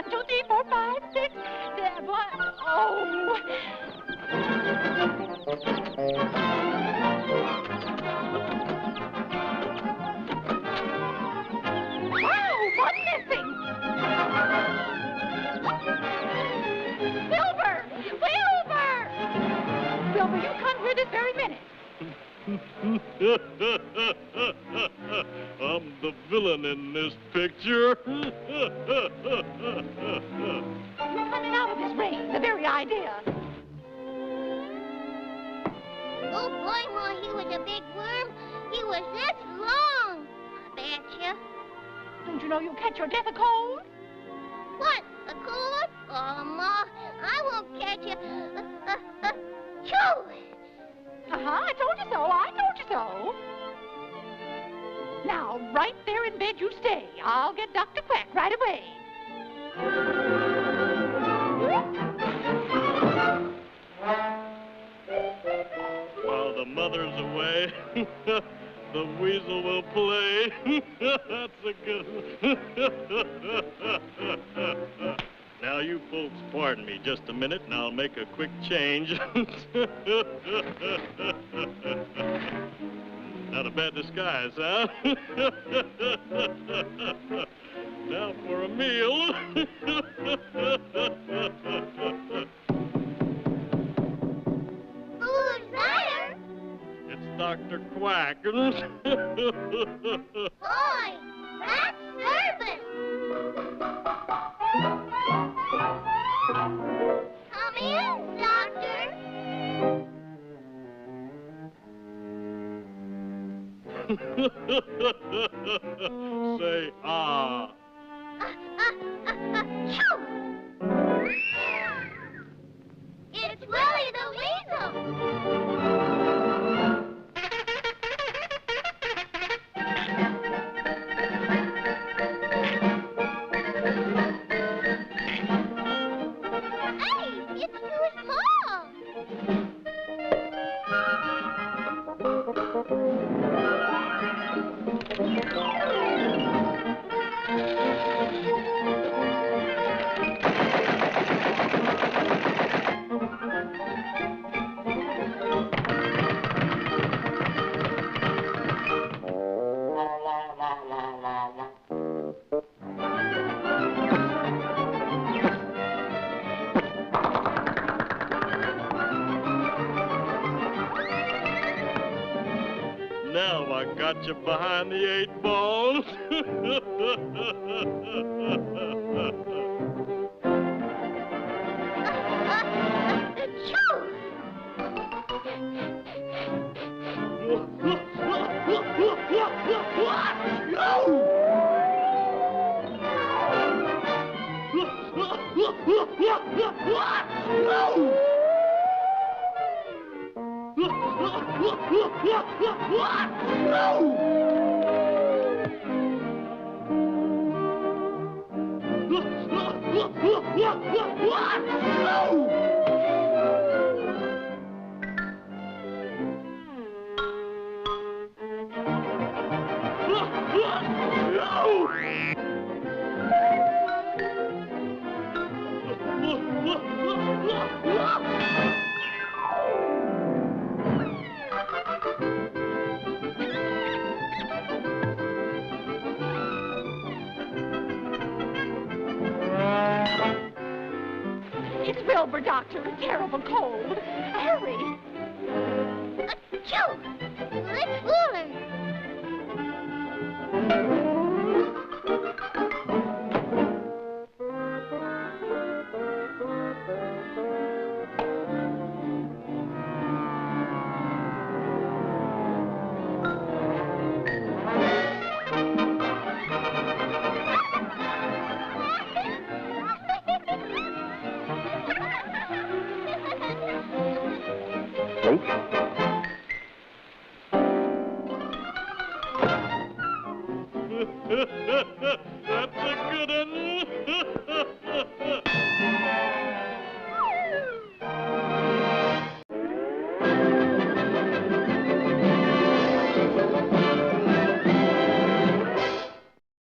1, 2, 3, 4, 5, 6, 7. Oh. Wow, what's missing? Wilbur! Wilbur! Wilbur, you come here this very minute. I'm the villain in this picture. You're coming out of this rain, the very idea. Oh, boy, Ma, he was a big worm. He was this long. I betcha. Don't you know you'll catch your death a cold? What, a cold? Oh, Ma, I won't catch you. Choo! I told you so. I told you so. Now, right there in bed you stay. I'll get Dr. Quack right away. While the mother's away, the weasel will play. That's a good one. Now, you folks pardon me just a minute, and I'll make a quick change. Not a bad disguise, huh? Now for a meal. Who's there? It's Dr. Quack. Boy, that's service. Come in, Doctor. Say, ah. Choo! It's Willie the Weasel. Hey, it's too small. Now I got you behind the 8 balls. It's Wilbur, Doctor. A terrible cold. Hurry. Achoo! Let's fool her.